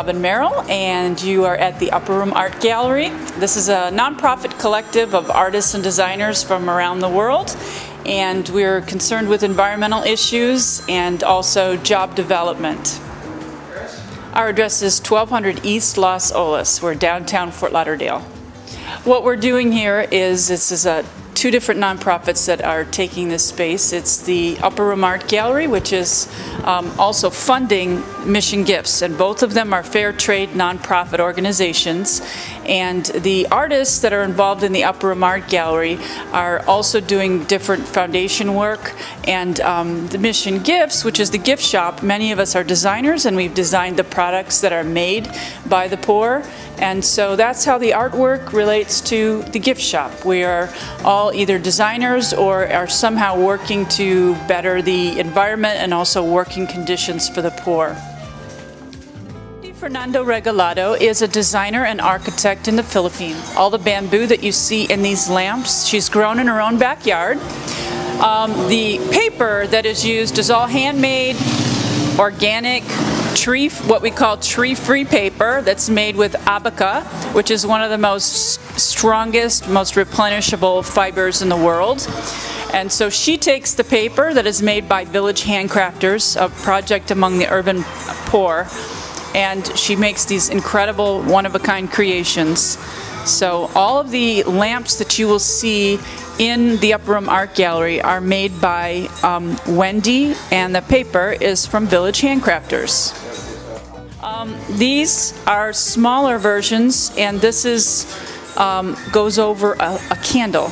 Robin Merrill, and you are at the Upper Room Art Gallery. This is a nonprofit collective of artists and designers from around the world, and we're concerned with environmental issues and also job development. Our address is 1200 East Los Olas. We're downtown Fort Lauderdale. What we're doing here is, this is two different nonprofits that are taking this space. It's the Upper Room Art Gallery, which is also funding Mission Gifts, and both of them are fair trade nonprofit organizations. And the artists that are involved in the Upper Room Art Gallery are also doing different foundation work. And the Mission Gifts, which is the gift shop, many of us are designers, and we've designed the products that are made by the poor. And so that's how the artwork relates to the gift shop. We are all either designers or are somehow working to better the environment and also working conditions for the poor. Fernando Regalado is a designer and architect in the Philippines. All the bamboo that you see in these lamps, she's grown in her own backyard. The paper that is used is all handmade, organic, what we call tree-free paper that's made with abaca, which is one of the most strongest, most replenishable fibers in the world. And so she takes the paper that is made by village handcrafters, a project among the urban poor, and she makes these incredible one-of-a-kind creations. So all of the lamps that you will see in the Upper Room Art Gallery are made by Wendy, and the paper is from village handcrafters. These are smaller versions, and this is goes over a candle.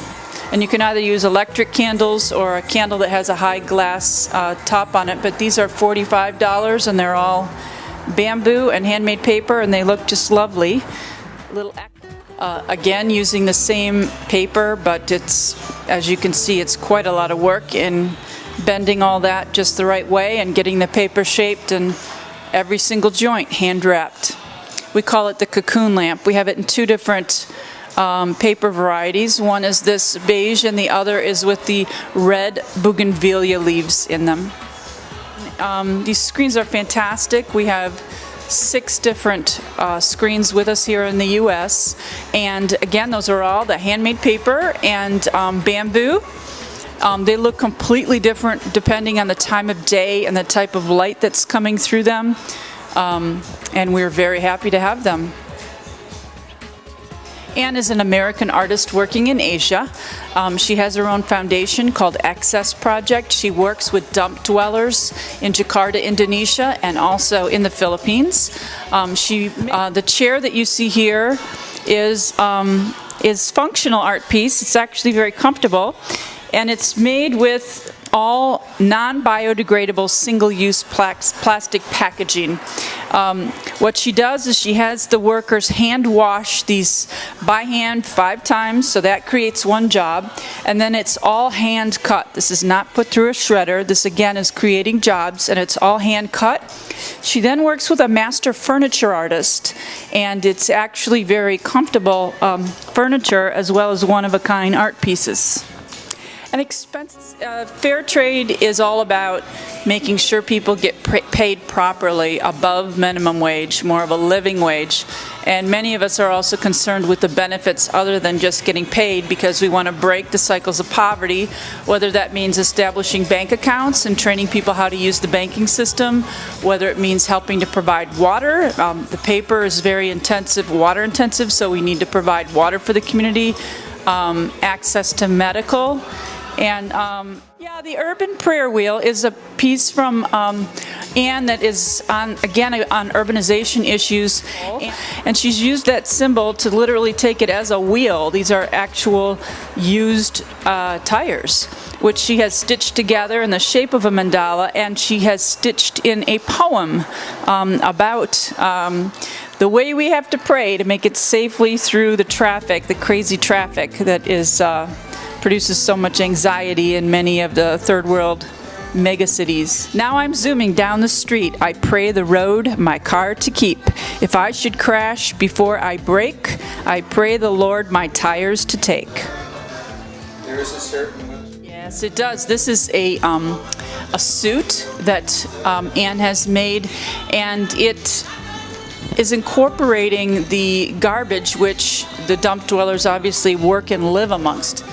And you can either use electric candles or a candle that has a high glass top on it, but these are $45, and they're all bamboo and handmade paper, and they look just lovely. Again, using the same paper, but it's, as you can see, it's quite a lot of work in bending all that just the right way and getting the paper shaped, and every single joint hand wrapped. We call it the cocoon lamp. We have it in two different paper varieties. One is this beige, and the other is with the red bougainvillea leaves in them. These screens are fantastic. We have 6 different screens with us here in the U.S. And again, those are all the handmade paper and bamboo. They look completely different depending on the time of day and the type of light that's coming through them. And we're very happy to have them. Anne is an American artist working in Asia. She has her own foundation called Access Project. She works with dump dwellers in Jakarta, Indonesia, and also in the Philippines. The chair that you see here is functional art piece. It's actually very comfortable, and it's made with all non-biodegradable single-use plastic packaging. What she does is she has the workers hand wash these by hand 5 times, so that creates one job, and then it's all hand cut. This is not put through a shredder. This again is creating jobs, and it's all hand cut. She then works with a master furniture artist, and it's actually very comfortable furniture as well as one-of-a-kind art pieces. And fair trade is all about making sure people get paid properly above minimum wage, more of a living wage. And many of us are also concerned with the benefits other than just getting paid, because we want to break the cycles of poverty, whether that means establishing bank accounts and training people how to use the banking system, whether it means helping to provide water. The paper is very intensive, water intensive, so we need to provide water for the community, access to medical. And the Urban Prayer Wheel is a piece from Anne that is on urbanization issues, and she's used that symbol to literally take it as a wheel. These are actual used tires, which she has stitched together in the shape of a mandala, and she has stitched in a poem about the way we have to pray to make it safely through the traffic, the crazy traffic that is produces so much anxiety in many of the third world megacities. Now I'm zooming down the street. I pray the road my car to keep. If I should crash before I break, I pray the Lord my tires to take. There is a certain... Yes, it does. This is a suit that Anne has made, and it is incorporating the garbage which the dump dwellers obviously work and live amongst.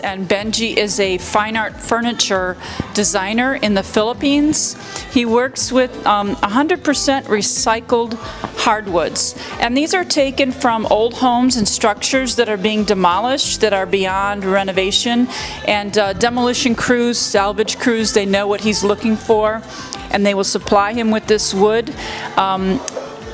And Benji is a fine art furniture designer in the Philippines. He works with 100% recycled hardwoods. And these are taken from old homes and structures that are being demolished, that are beyond renovation. And demolition crews, salvage crews, they know what he's looking for, and they will supply him with this wood.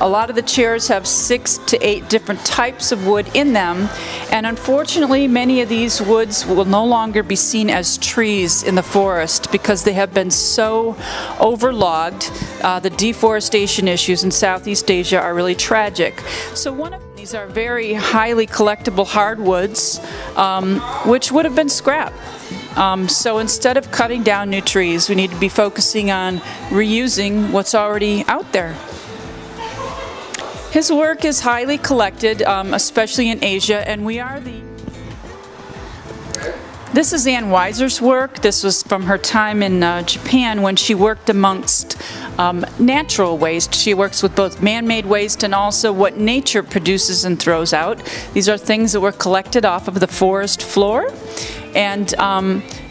A lot of the chairs have 6 to 8 different types of wood in them, and unfortunately many of these woods will no longer be seen as trees in the forest because they have been so overlogged. The deforestation issues in Southeast Asia are really tragic. So one of these are very highly collectible hardwoods, which would have been scrap. So instead of cutting down new trees, we need to be focusing on reusing what's already out there. His work is highly collected, especially in Asia, and we are the... This is Ann Weiser's work. This was from her time in Japan when she worked amongst natural waste. She works with both man-made waste and also what nature produces and throws out. These are things that were collected off of the forest floor. And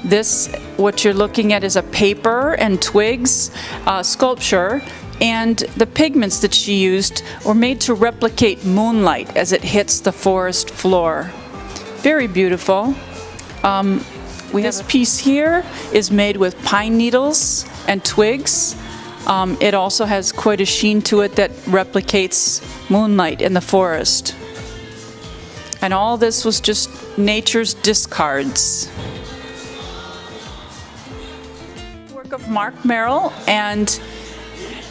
this, what you're looking at, is a paper and twigs sculpture. And the pigments that she used were made to replicate moonlight as it hits the forest floor. Very beautiful. This piece here is made with pine needles and twigs. It also has quite a sheen to it that replicates moonlight in the forest. And all this was just nature's discards. Work of Robin Merrill, and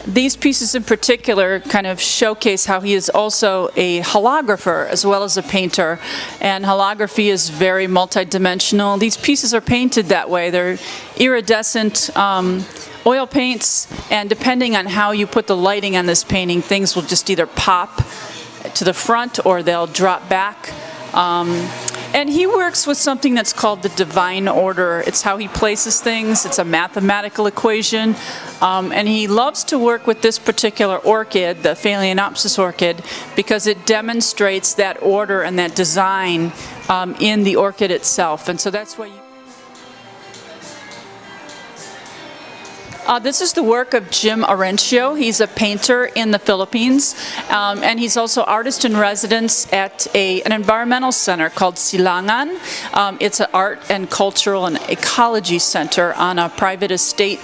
these pieces in particular kind of showcase how he is also a holographer as well as a painter, and holography is very multidimensional. These pieces are painted that way. They're iridescent oil paints, and depending on how you put the lighting on this painting, things will just either pop to the front or they'll drop back. And he works with something that's called the divine order. It's how he places things. It's a mathematical equation. And he loves to work with this particular orchid, the Phalaenopsis orchid, because it demonstrates that order and that design in the orchid itself. And so that's why this is the work of Jim Arencio. He's a painter in the Philippines, and he's also artist in residence at an environmental center called Silangan. It's an art and cultural and ecology center on a private estate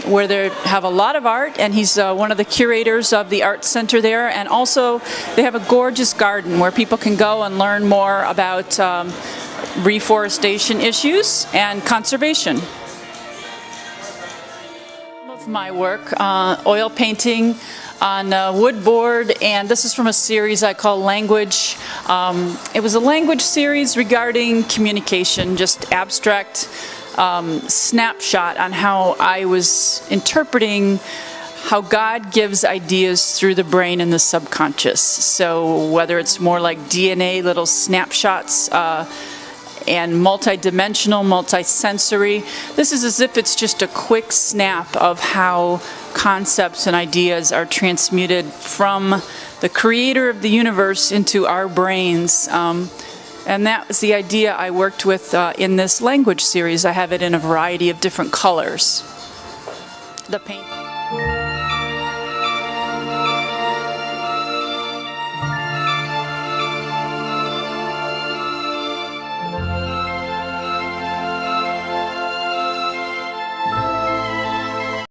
where they have a lot of art, and he's one of the curators of the art center there. And also they have a gorgeous garden where people can go and learn more about reforestation issues and conservation. My work, oil painting on wood board, and this is from a series I call Language. It was a language series regarding communication, just abstract snapshot on how I was interpreting how God gives ideas through the brain and the subconscious. So whether it's more like DNA, little snapshots, and multidimensional, multisensory. This is as if it's just a quick snap of how concepts and ideas are transmuted from the creator of the universe into our brains. And that was the idea I worked with in this language series. I have it in a variety of different colors. The paint.